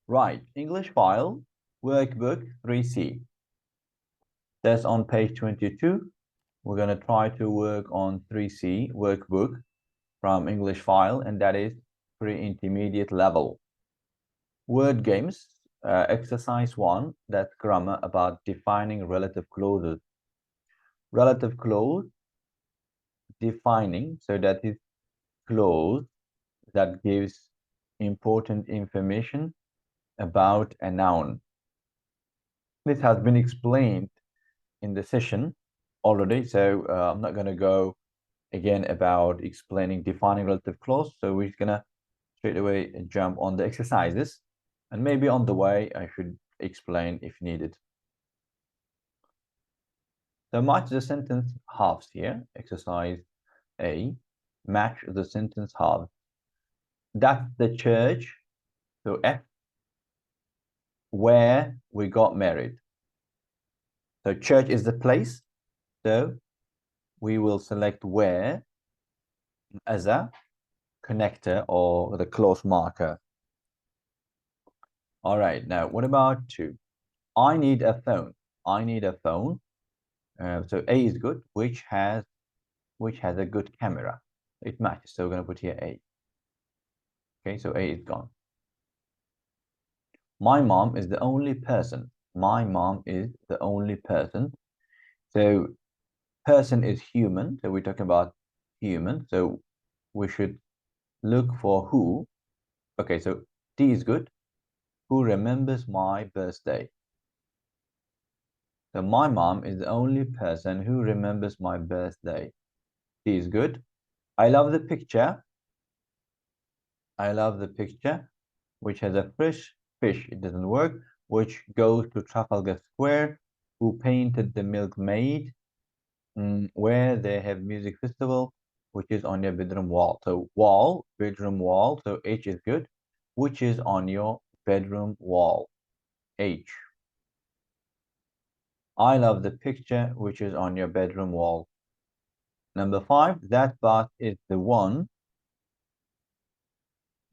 Right, English file, workbook 3C. That's on page 22. We're going to try to work on 3C workbook from English file, and that is pre-intermediate level. Word games, exercise 1, that's grammar about defining relative clauses. Relative clause, defining, so that is clause that gives important information about a noun. This has been explained in the session already, so I'm not going to go again about explaining defining relative clause. So we're going to straight away jump on the exercises, and maybe on the way I should explain if needed. So match the sentence halves here. Exercise A, match the sentence halves. That's the church, so F, where we got married. So church is the place, so we will select where as a connector or the clause marker. All right, now what about 2? I need a phone. I need a phone. So A is good, which has a good camera. It matches, so we're going to put here A. Okay, so A is gone. My mom is the only person. My mom is the only person. So person is human, so we're talking about human. So we should look for who. Okay, so D is good. Who remembers my birthday? So my mom is the only person who remembers my birthday. D is good. I love the picture. I love the picture, which has a fresh fish. It doesn't work. Which goes to Trafalgar Square. Who painted the milkmaid? Where they have music festival, which is on your bedroom wall. So wall, bedroom wall. So H is good. Which is on your bedroom wall. H. I love the picture, which is on your bedroom wall. Number 5, that bus is the one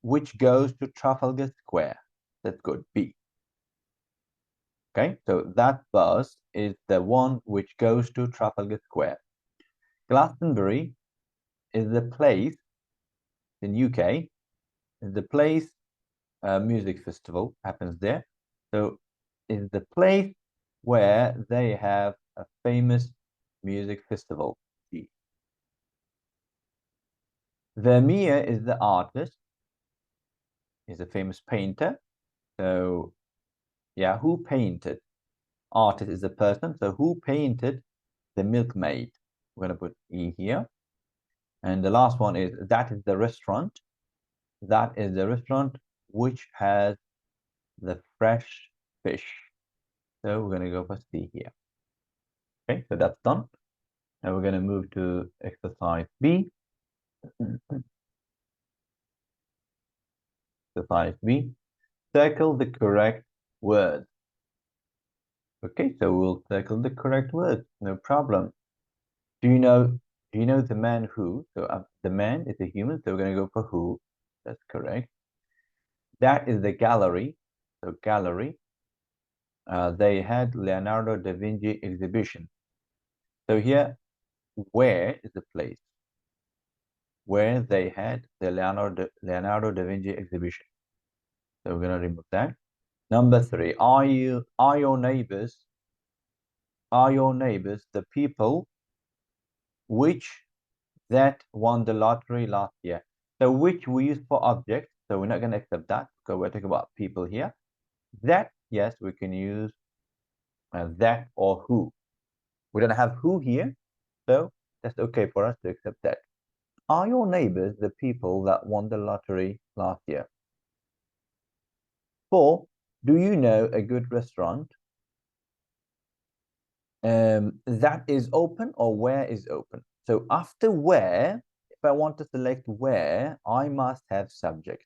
which goes to Trafalgar Square. That's good. B. Okay, so that bus is the one which goes to Trafalgar Square. Glastonbury is the place in UK, is the place music festival happens there. So is the place where they have a famous music festival. G. Vermeer is the artist, is a famous painter. So yeah, who painted? Artist is a person. So who painted the milkmaid? We're going to put E here. And the last one is that is the restaurant. That is the restaurant which has the fresh fish. So we're going to go for C here. Okay, so that's done. Now we're going to move to exercise B. Exercise B. Circle the correct word. Okay, so we'll circle the correct word. No problem. Do you know the man who? So the man is a human, so we're going to go for who. That's correct. That is the gallery. So gallery. They had Leonardo da Vinci exhibition. So here, where is the place where they had the Leonardo da Vinci exhibition? So we're going to remove that. Number 3, are your neighbors the people which that won the lottery last year? So which we use for object, so we're not going to accept that because we're talking about people here. That, yes, we can use that or who. We don't have who here, so that's okay for us to accept that. Are your neighbors the people that won the lottery last year? 4, do you know a good restaurant that is open or where is open? So after where, if I want to select where, I must have subject.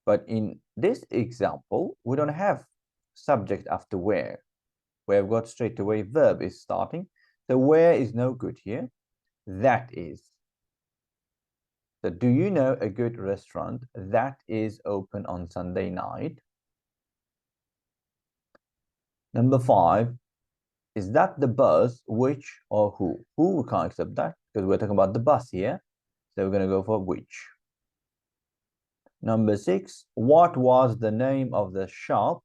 But in this example, we don't have subject after where. We've got straight away verb is starting. So where is no good here. That is. So do you know a good restaurant that is open on Sunday night? Number 5, is that the bus, which, or who? Who, we can't accept that because we're talking about the bus here. So we're going to go for which. Number 6, what was the name of the shop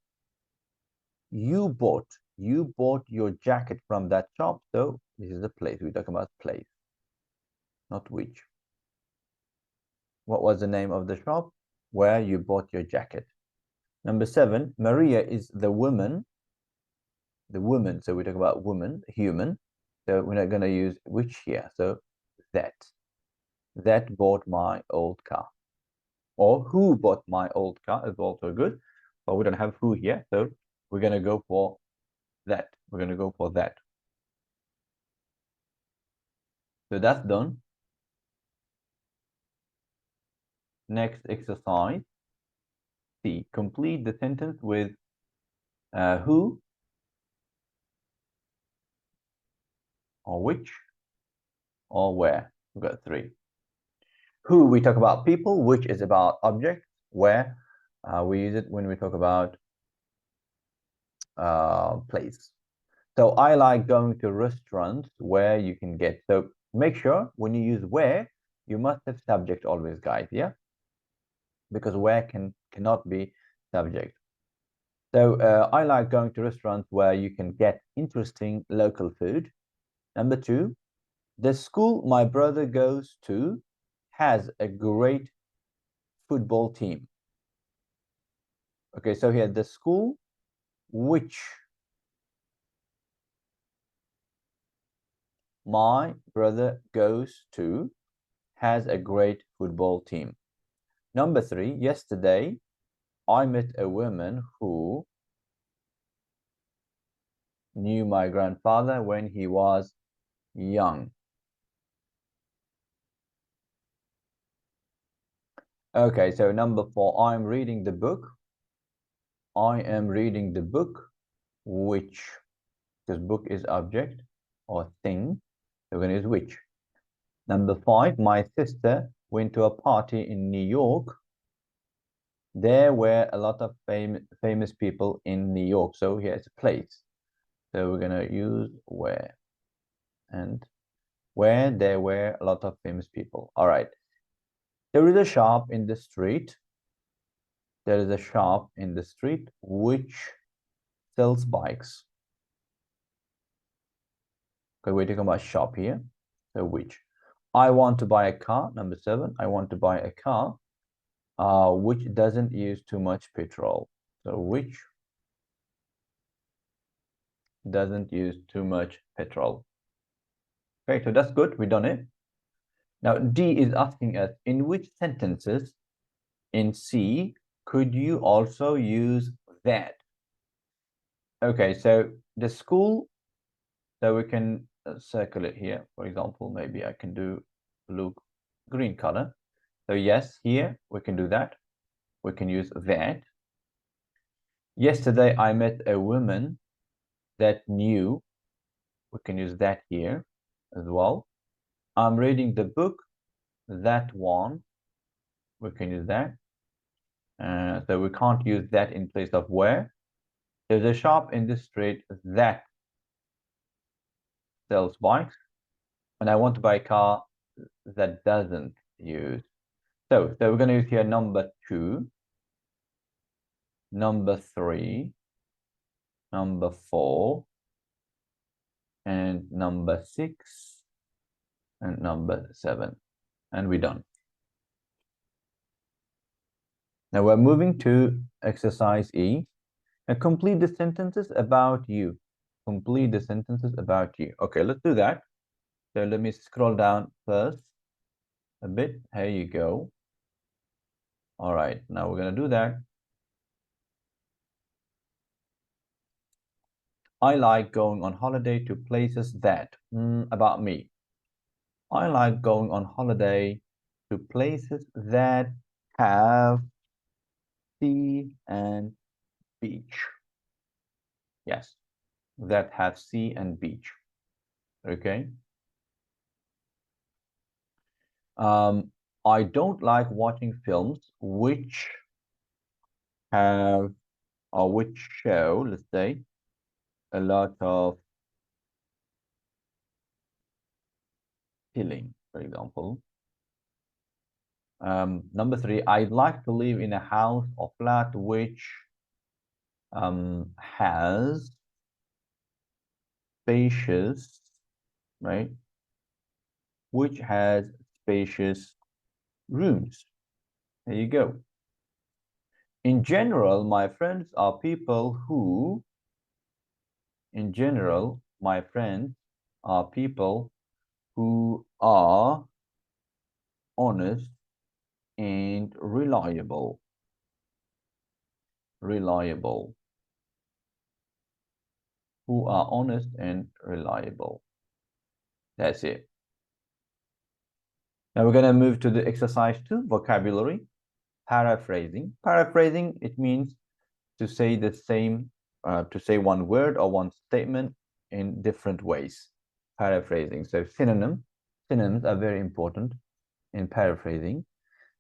you bought? You bought your jacket from that shop. So this is the place. We're talking about place, not which. What was the name of the shop where you bought your jacket? Number 7, Maria is the woman. The woman. So we talk about woman, human. So we're not going to use which here. So that bought my old car. Or who bought my old car is also good. But we don't have who here. So we're going to go for that. We're going to go for that. So that's done. Next exercise. C. Complete the sentence with who or which or where. We've got 3. Who, we talk about people, which is about objects, where we use it when we talk about place. So I like going to restaurants where you can get. So make sure when you use where, you must have subject always, guys. Yeah, because where cannot be subject. So I like going to restaurants where you can get interesting local food. Number 2, the school my brother goes to has a great football team. Okay, so here the school which my brother goes to has a great football team. Number 3, yesterday I met a woman who knew my grandfather when he was young. Okay, so number 4, I'm reading the book. I am reading the book, which, because book is object or thing, so we're going to use which. Number 5, my sister went to a party in New York. There were a lot of famous people in New York. So here's a place. So we're going to use where. And where there were a lot of famous people. All right. There is a shop in the street. There is a shop in the street which sells bikes. Okay, we're talking about shop here. So which. I want to buy a car. Number 7. I want to buy a car which doesn't use too much petrol. So which doesn't use too much petrol. Okay, so that's good. We've done it. Now, D is asking us, in which sentences in C could you also use that? Okay, so the school, so we can circle it here. For example, maybe I can do blue, green color. So yes, here we can do that. We can use that. Yesterday, I met a woman that knew. We can use that here as well. I'm reading the book, that one. We can use that. So we can't use that in place of where. There's a shop in the street that sells bikes, and I want to buy a car that doesn't use. So we're going to use here number 2, number 3, number 4, and number 6, and number 7. And we're done. Now we're moving to exercise E. And complete the sentences about you. Complete the sentences about you. Okay, let's do that. So let me scroll down first a bit. Here you go. All right, now we're going to do that. I like going on holiday to places that, about me. I like going on holiday to places that have sea and beach. Yes, that have sea and beach. Okay. I don't like watching films which have, or which show, let's say, a lot of healing, for example. Number three, I'd like to live in a house or flat which has spacious, right? Which has spacious rooms. There you go. In general, my friends are people who, in general, my friends are people who are honest and reliable. Reliable. Who are honest and reliable. That's it. Now we're going to move to the exercise 2, vocabulary. Paraphrasing. Paraphrasing, it means to say the same, to say one word or one statement in different ways. Paraphrasing. So synonyms are very important in paraphrasing.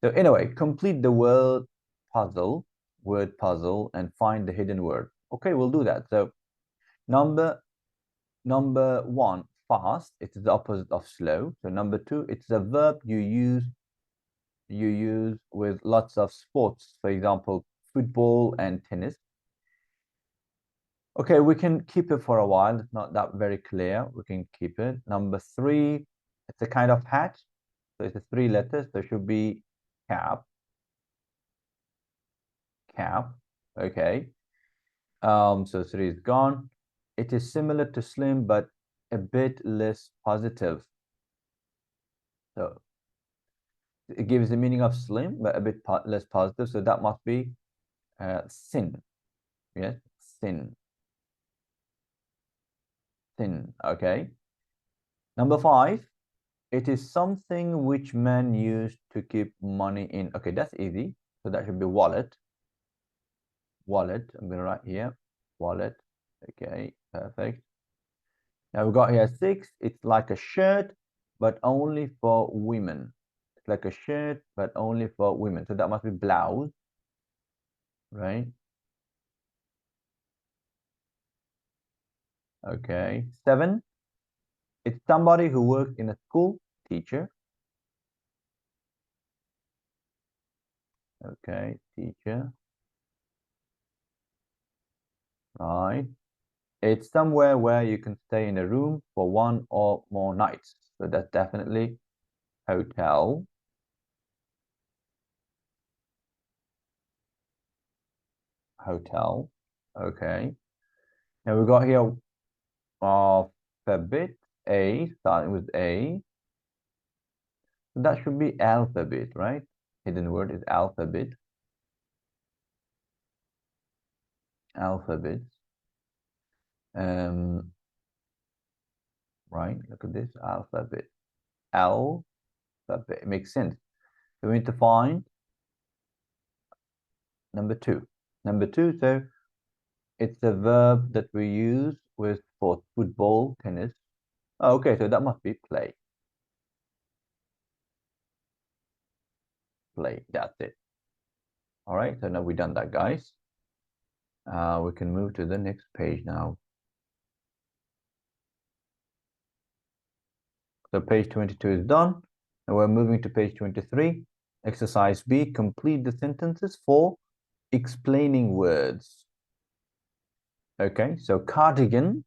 So anyway, complete the word puzzle, and find the hidden word. Okay, we'll do that. So number one, fast. It's the opposite of slow. So number two, it's a verb you use with lots of sports, for example, football and tennis. Okay, we can keep it for a while. It's not that very clear. We can keep it. Number three, it's a kind of hat. So it's a 3 letters. There should be cap. Cap. Okay. So 3 is gone. It is similar to slim, but a bit less positive. So it gives the meaning of slim, but a bit less positive. So that must be thin. Yes, thin. Thin. Okay. Number 5, it is something which men use to keep money in. Okay, that's easy. So that should be wallet. Wallet. I'm going to write here. Wallet. Okay, perfect. Now we've got here 6. It's like a shirt, but only for women. It's like a shirt, but only for women. So that must be blouse, right? Okay. 7. It's somebody who works in a school, teacher. Okay, teacher. Right. It's somewhere where you can stay in a room for 1 or more nights. So that's definitely hotel. Hotel. Okay. Now we've got here alphabet A, starting with A. So that should be alphabet, right? Hidden word is alphabet. Alphabet. Right, look at this, alphabet. Alphabet, it makes sense. So we need to find number 2. Number 2, so it's a verb that we use with for football, tennis. Oh, okay, so that must be play. Play, that's it. All right, so now we've done that, guys. We can move to the next page now. So page 22 is done. And we're moving to page 23. Exercise B, complete the sentences for explaining words. Okay, so cardigan,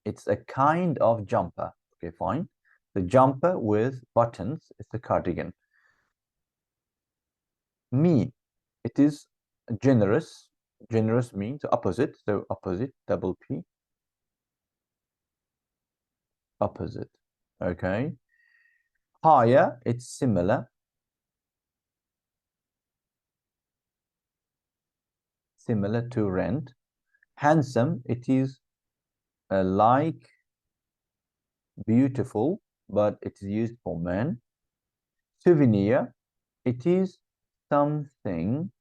it's a kind of jumper. Okay, fine. The jumper with buttons is the cardigan. Mean, it is generous. Generous means opposite. So opposite, double P. Opposite. Okay. Higher, it's similar. Similar to rent. Handsome, it is like beautiful, but it is used for men. Souvenir, it is something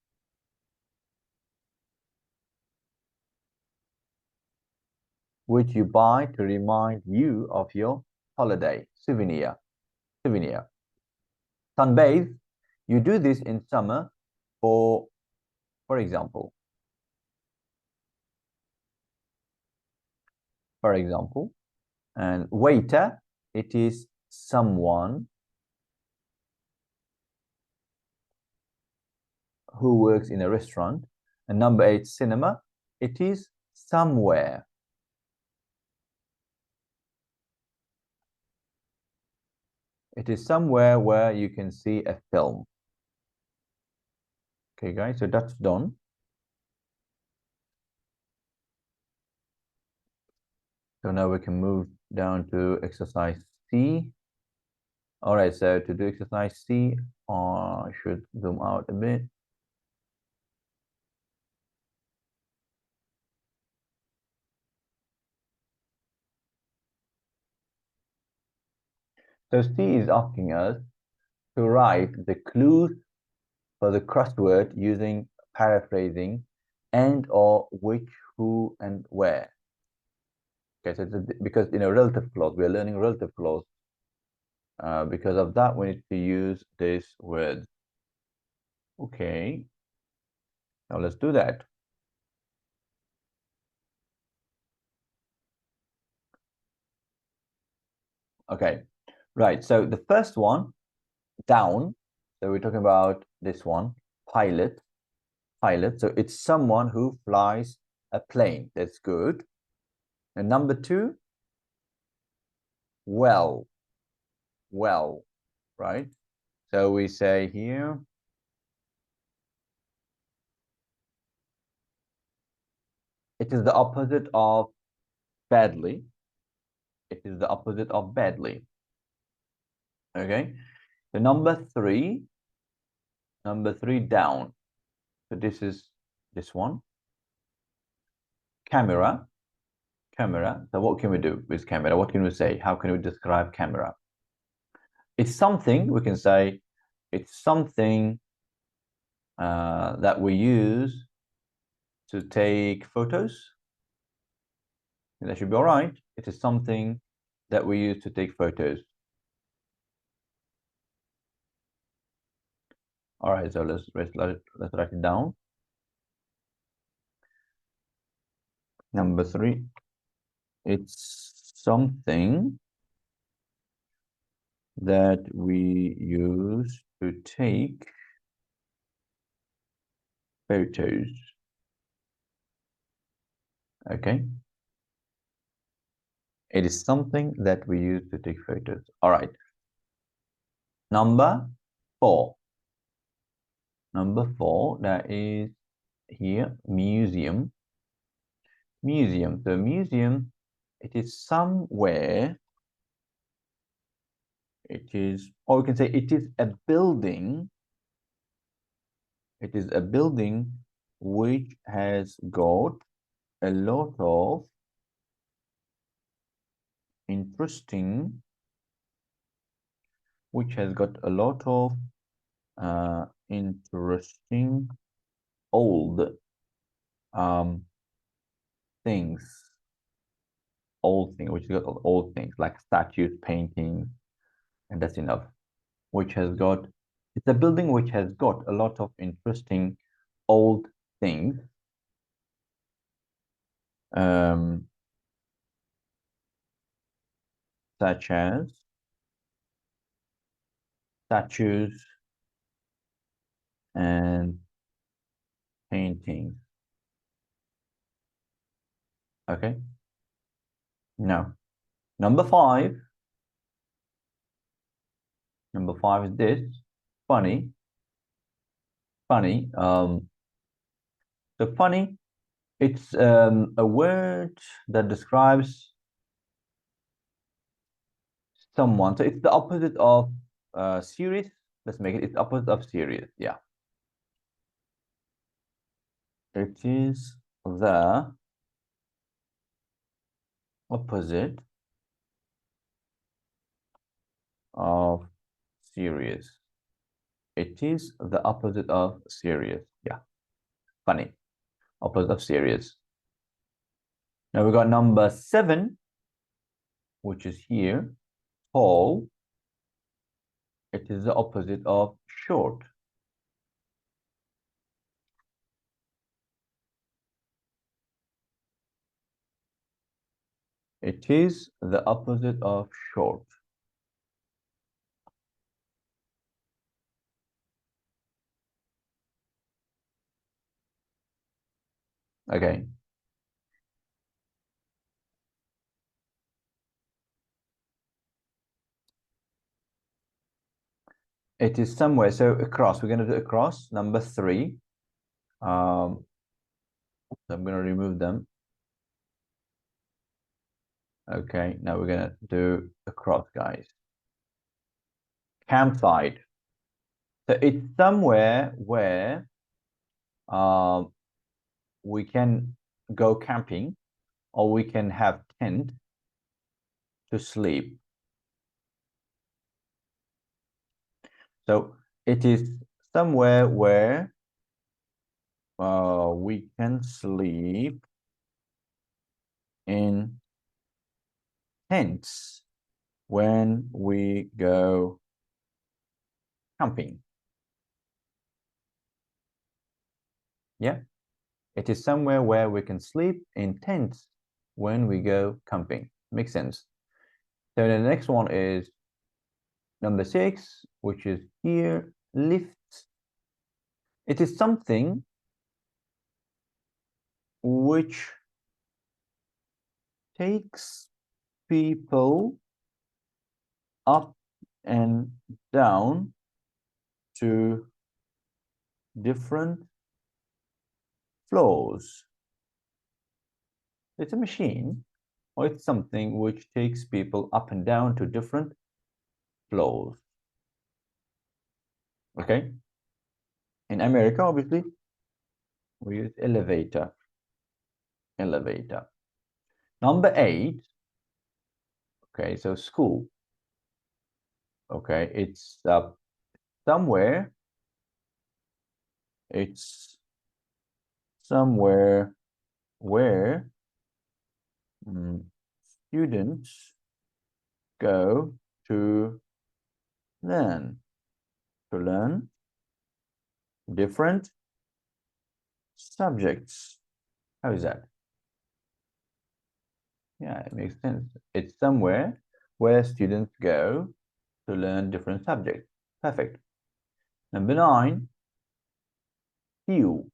which you buy to remind you of your holiday. Souvenir. Souvenir. Sunbathe, you do this in summer for example. for example. And waiter, it is someone who works in a restaurant. And number 8, cinema, it is somewhere. It is somewhere where you can see a film. Okay, guys, so that's done. So now we can move down to exercise C. All right, so to do exercise C, I should zoom out a bit. So C is asking us to write the clues for the crossword using paraphrasing and or which, who, and where. Okay, so because relative clause, we're learning relative clause. Because of that, we need to use this word. Okay, now let's do that. Okay, right. So the first one, down. So we're talking about this one, pilot. Pilot. So it's someone who flies a plane. That's good. And number 2, well. Well, right? So we say here, it is the opposite of badly. It is the opposite of badly. Okay. So number 3, down. So this is this one. Camera. Camera. So what can we do with camera? What can we say? How can we describe camera? It's something, we can say, it's something that we use to take photos. And that should be all right. It is something that we use to take photos. All right, so let's write it down. Number 3, it's something that we use to take photos. Okay. It is something that we use to take photos. All right. Number 4. Number 4, that is here, museum. Museum. The museum, it is somewhere. It is, or we can say it is a building. It is a building which has got a lot of interesting, interesting old things. Old thing, which got old things like statues, paintings, and that's enough. Which has got, it's a building which has got a lot of interesting old things. Such as statues and paintings. Okay. Now, number 5. Number 5 is this. Funny. Funny. So funny, it's a word that describes someone. So it's the opposite of serious. Let's make it. It's opposite of serious. Yeah. It is the opposite of serious. It is the opposite of serious. Yeah. Funny. Opposite of serious. Now we got number 7, which is here. Tall. It is the opposite of short. It is the opposite of short. Okay. It is somewhere. So across. We're going to do across. Number 3. I'm going to remove them. Okay. Now we're going to do across, guys. Campsite. So it's somewhere where we can go camping, or we can have tent to sleep. So it is somewhere where we can sleep in tents when we go camping. Yeah, it is somewhere where we can sleep in tents when we go camping. Makes sense. So the next one is number 6, which is here, lift. It is something which takes people up and down to different floors. It's a machine, or it's something which takes people up and down to different floors. Okay. In America, obviously, we use elevator. Elevator. Number 8. Okay, so school. Okay, it's somewhere. It's somewhere where students go to learn. To learn different subjects. How is that? Yeah, it makes sense. It's somewhere where students go to learn different subjects. Perfect. Number 9, Q.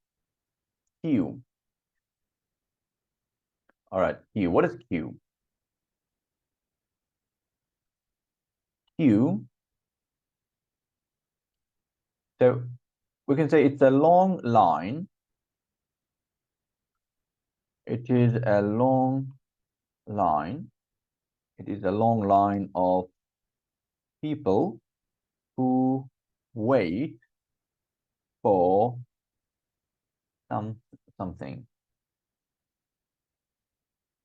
Q. All right, Q. What is Q? Q. So we can say it's a long line. It is a long line. It is a long line of people who wait for something.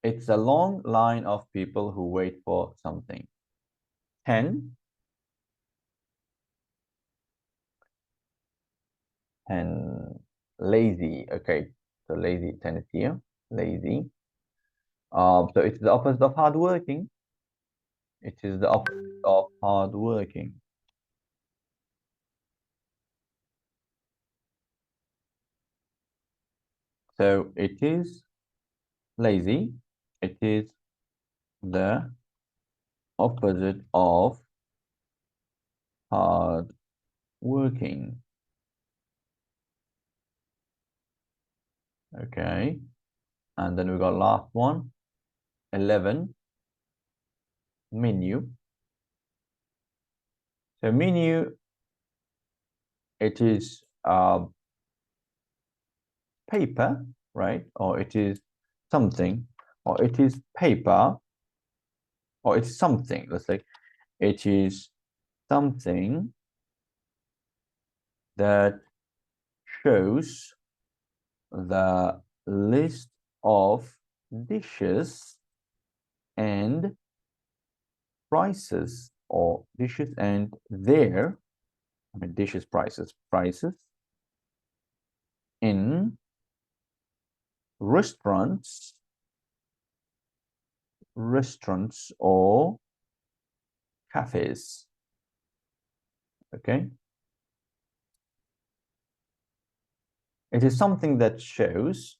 It's a long line of people who wait for something. 10. And lazy. Okay, so lazy, 10 is here. Lazy. So it's the opposite of hardworking. It is the opposite of hardworking. So it is lazy. It is the opposite of hard working. Okay. And then we got last one, 11, menu. So menu, it is paper, right? Or it is something, or it is paper, or it's something. Let's say it is something that shows the list of dishes and prices, or dishes and their, I mean dishes, prices in restaurants or cafes. Okay, it is something that shows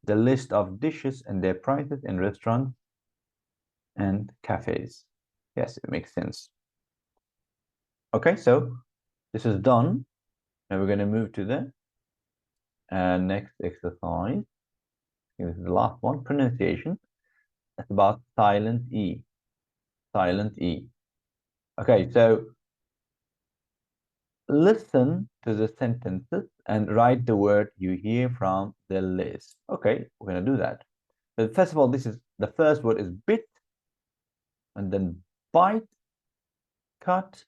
the list of dishes and their prices in restaurants and cafes. Yes, it makes sense. Okay, so this is done. Now we're going to move to the next exercise. This is the last one, pronunciation. It's about silent E. Silent E. Okay, so listen to the sentences and write the word you hear from the list. Okay, we're going to do that. But first of all, the first word is bit, and then bite, cut,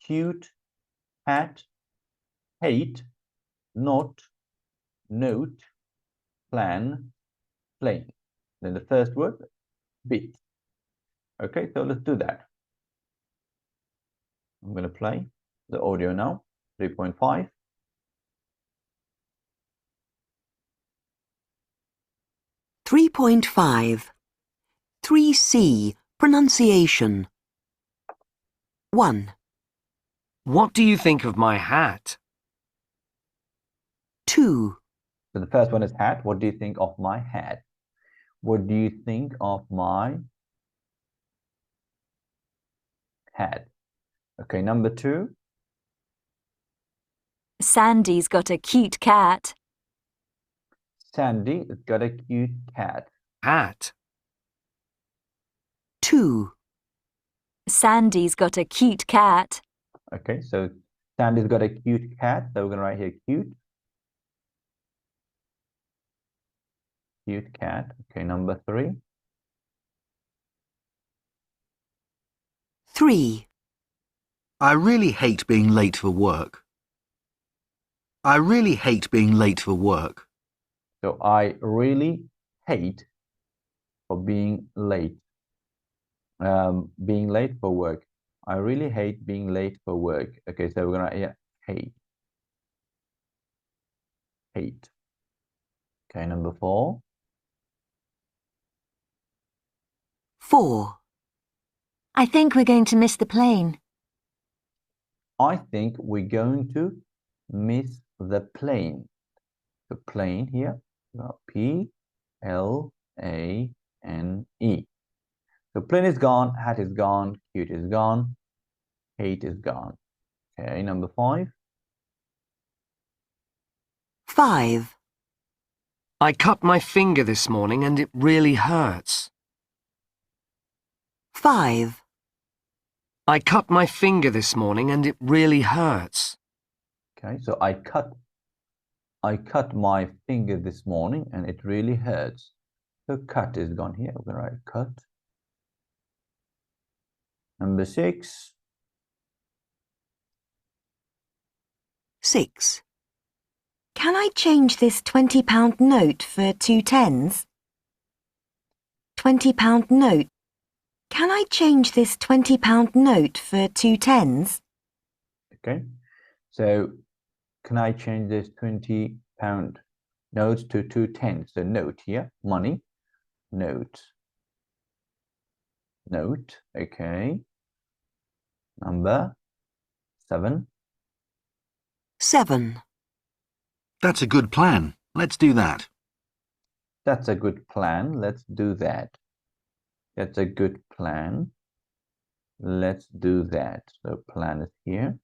cute, hat, hate, not, note, plan, plane. Then the first word, bit. Okay, so let's do that. I'm going to play the audio now, 3.5. Three 3C, pronunciation. 1, What do you think of my hat? 2, So the first one is hat. What do you think of my hat? What do you think of my hat? Okay, number 2. Sandy's got a cute cat. Sandy has got a cute cat. Hat. 2, Sandy's got a cute cat. Okay, so Sandy's got a cute cat. So we're going to write here cute. Cute cat. Okay, number 3. 3, I really hate being late for work. I really hate being late for work. So I really hate for being late. Being late for work. I really hate being late for work. Okay, so we're gonna write here hate. Hate. Okay, number 4. 4, I think we're going to miss the plane. I think we're going to miss the plane. The plane here, P-L-A-N-E. So plane is gone, hat is gone, cute is gone, hate is gone. Okay, number 5. 5, I cut my finger this morning and it really hurts. 5, I cut my finger this morning and it really hurts. Okay, so I cut my finger this morning and it really hurts. So cut is gone here. We're gonna write cut. Number 6. 6. Can I change this £20 note for 2 tens? £20 note. Can I change this £20 note for 2 tens? Okay, so can I change this £20 note to 2 tens? So note here, money, note. Note, okay. Number 7. 7, That's a good plan. Let's do that. That's a good plan. Let's do that. That's a good plan. Let's do that. So plan is here.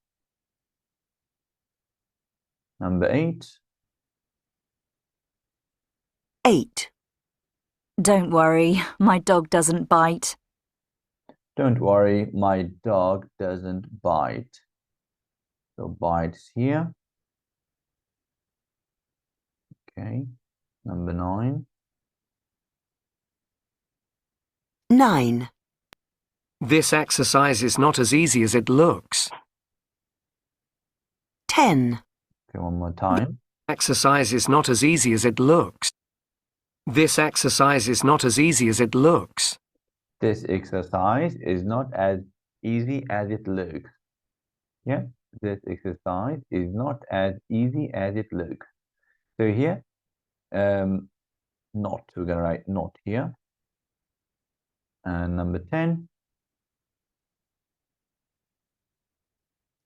Number 8. 8, Don't worry, my dog doesn't bite. Don't worry, my dog doesn't bite. So bites here. Okay. Number 9. 9, This exercise is not as easy as it looks. 10, Okay, one more time. Exercise is not as easy as it looks. This exercise is not as easy as it looks. This exercise is not as easy as it looks. Yeah, this exercise is not as easy as it looks. So here, not. We're gonna write not here. And number 10.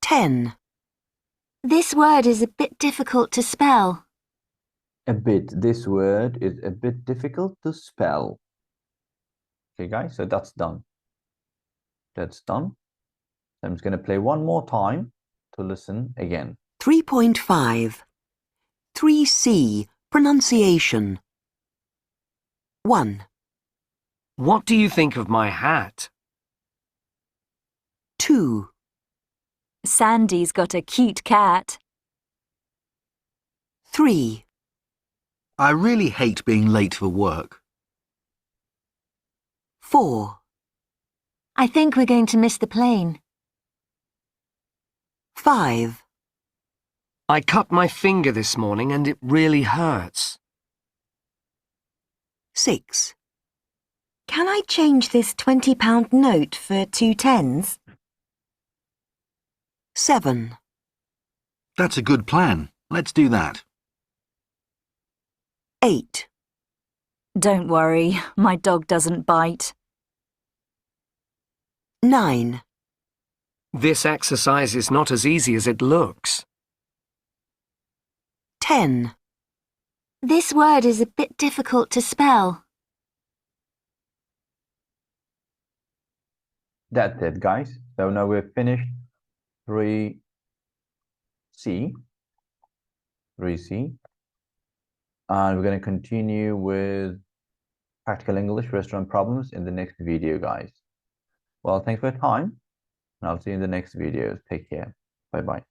10, This word is a bit difficult to spell. A bit. This word is a bit difficult to spell. Okay, guys, so that's done. That's done. I'm just going to play one more time to listen again. 3.5. 3C. Pronunciation. 1, What do you think of my hat? 2, Sandy's got a cute cat. 3, I really hate being late for work. 4, I think we're going to miss the plane. 5, I cut my finger this morning and it really hurts. 6. Can I change this £20 note for 2 tens? 7, That's a good plan. Let's do that. 8, Don't worry, my dog doesn't bite. 9, This exercise is not as easy as it looks. 10. This word is a bit difficult to spell. That's it, guys. So now we've finished 3C. 3C. And we're going to continue with practical English restaurant problems in the next video, guys. Well, thanks for your time, and I'll see you in the next videos. Take care. Bye-bye.